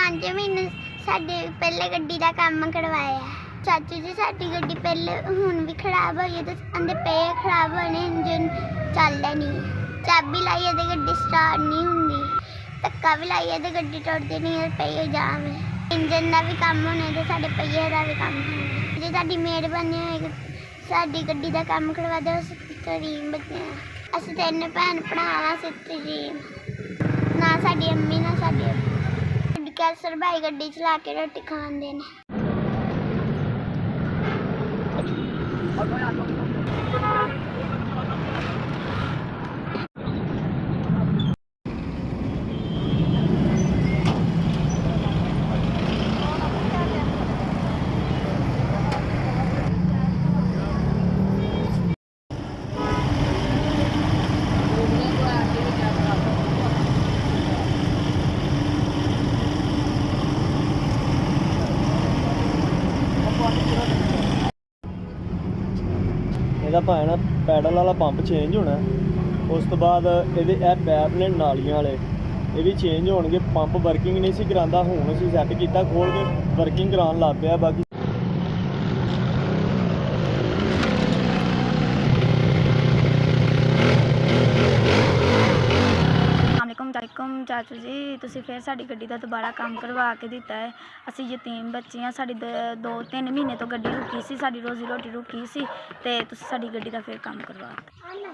5 ਮਹੀਨੇ ਸਾਡੇ ਪਹਿਲੇ ਗੱਡੀ ਦਾ ਕੰਮ ਕਰਵਾਇਆ। ਚਾਚੂ ਜੀ ਸਾਡੀ ਗੱਡੀ ਪਹਿਲੇ ਹੁਣ ਵੀ ਖਰਾਬ ਹੋਈ ਤੇ ਅੰਦੇ ਪਏ ਖਰਾਬ ਹੋਣੇ, ਇੰਜਨ ਚੱਲਦਾ ਨਹੀਂ। ਚਾਬੀ ਲਾਈਏ ਤੇ ਗੱਡੀ ਸਟਾਰਟ ਨਹੀਂ ਹੁੰਦੀ, ਧੱਕਾ ਵੀ ਲਾਈਏ ਤੇ ਗੱਡੀ ਟੁੱਟਦੀ ਨਹੀਂ, ਪਈਏ ਜਾਵੇ। ਇੰਜਨ ਦਾ ਵੀ ਕੰਮ ਹੋਣਾ ਤੇ ਸਾਡੇ ਪਹੀਏ ਦਾ ਵੀ ਕੰਮ ਹੋਣਾ। ਜੇ ਸਾਡੀ ਮਿਹਰਬਾਨੀ ਹੋਏਗੀ ਸਾਡੀ ਗੱਡੀ ਦਾ ਕੰਮ ਕਰਵਾ ਦਿਓ। ਤਰੀਮ ਬੱਚੇ ਅਸੀਂ 3 ਭੈਣ ਭਰਾ ਤਰੀਮ ਨਾ ਸਾਡੀ ਅੰਮੀ ਨਾ ਸਾਡੀ ਕੈਸਰ ਭਾਈ ਗੱਡੀ ਚਲਾ ਕੇ ਰੋਟੀ ਖਾਂਦੇ ਨੇ। ਇਹਦਾ ਭਾਵੇਂ ਨਾ ਪੈਡਲ ਵਾਲਾ ਪੰਪ ਚੇਂਜ ਹੋਣਾ, ਉਸ ਤੋਂ ਬਾਅਦ ਇਹਦੇ ਇਹ ਪੈਪ ਨੇ ਨਾਲੀਆਂ ਵਾਲੇ ਇਹ ਵੀ ਚੇਂਜ ਹੋਣਗੇ। ਪੰਪ ਵਰਕਿੰਗ ਨਹੀਂ ਸੀ ਕਰਾਉਂਦਾ, ਹੁਣ ਅਸੀਂ ਸੈੱਟ ਕੀਤਾ, ਖੋਲ ਕੇ ਵਰਕਿੰਗ ਕਰਾਉਣ ਲੱਗ ਪਿਆ। ਬਾਕੀ ਵਾਲੇਕੁਮ ਚਾਚੂ ਜੀ, ਤੁਸੀਂ ਫਿਰ ਸਾਡੀ ਗੱਡੀ ਦਾ ਦੁਬਾਰਾ ਕੰਮ ਕਰਵਾ ਕੇ ਦਿੱਤਾ ਹੈ। ਅਸੀਂ ਯਤੀਮ ਬੱਚੇ ਹਾਂ, ਸਾਡੀ 2-3 ਮਹੀਨੇ ਤੋਂ ਗੱਡੀ ਰੁਕੀ ਸੀ, ਸਾਡੀ ਰੋਜ਼ੀ ਰੋਟੀ ਰੁਕੀ ਸੀ ਤੇ ਤੁਸੀਂ ਸਾਡੀ ਗੱਡੀ ਦਾ ਫਿਰ ਕੰਮ ਕਰਵਾ ਦਿੱਤਾ।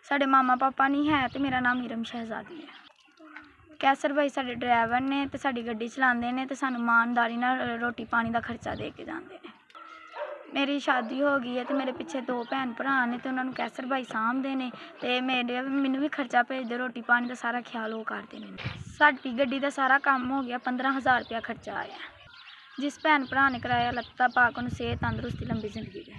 ਸਾਡੇ ਮਾਮਾ ਪਾਪਾ ਨਹੀਂ ਹੈ ਤੇ ਮੇਰਾ ਨਾਮ ਨੀਰਮ ਸ਼ਹਿਜ਼ਾਦੀ ਹੈ। ਕੈਸਰ ਭਾਈ ਸਾਡੇ ਡਰਾਈਵਰ ਨੇ ਤੇ ਸਾਡੀ ਗੱਡੀ ਚਲਾਉਂਦੇ ਨੇ ਤੇ ਸਾਨੂੰ ਇਮਾਨਦਾਰੀ ਨਾਲ ਰੋਟੀ ਪਾਣੀ ਦਾ ਖਰਚਾ ਦੇ ਕੇ ਜਾਂਦੇ ਨੇ। ਮੇਰੀ ਸ਼ਾਦੀ ਹੋ ਗਈ ਹੈ ਤੇ ਮੇਰੇ ਪਿੱਛੇ 2 ਭੈਣ ਭਰਾ ਨੇ ਤੇ ਉਹਨਾਂ ਨੂੰ ਕੈਸਰ ਭਾਈ ਸਾਂਭਦੇ ਨੇ ਤੇ ਮੈਨੂੰ ਵੀ ਖਰਚਾ ਭੇਜਦੇ, ਰੋਟੀ ਪਾਣੀ ਦਾ ਸਾਰਾ ਖਿਆਲ ਉਹ ਕਰਦੇ ਨੇ। ਸਾਡੀ ਗੱਡੀ ਦਾ ਸਾਰਾ ਕੰਮ ਹੋ ਗਿਆ, 15,000 ਰੁਪਇਆ ਖਰਚਾ ਆਇਆ। ਜਿਸ ਭੈਣ ਭਰਾ ਨੇ ਕਰਾਇਆ, ਲੱਤਾਂ ਪਾ ਕੇ ਉਹਨੂੰ ਸਿਹਤ ਤੰਦਰੁਸਤੀ ਲੰਬੀ ਜ਼ਿੰਦਗੀ ਦੇ।